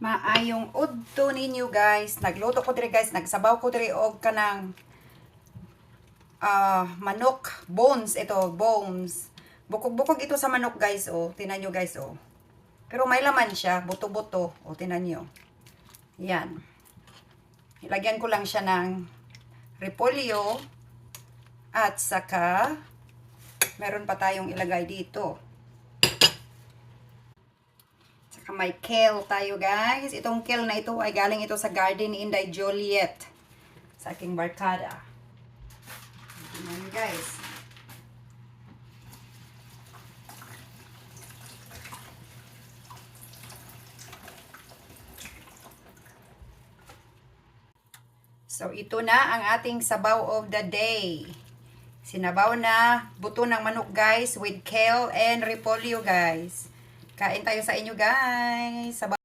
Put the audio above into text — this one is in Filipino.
Maayong udto ninyo guys. Nagluto ko diri guys, nagsabaw ko diri og kanang manok bones. Ito bones. Bukog-bukog ito sa manok guys, oh. Tinan nyo guys, oh. Pero may laman siya, buto-buto. Oh, tinan nyo. Yan. Ilagyan ko lang siya ng repolyo at saka meron pa tayong ilagay dito. May kale tayo guys. Itong kale na ito ay galing ito sa garden ni Inday Joliet. Sa aking barkada. Ayan guys. So ito na ang ating sabaw of the day. Sinabaw na buto ng manok guys with kale and repolyo guys. Kain tayo sa inyo guys. Sabaw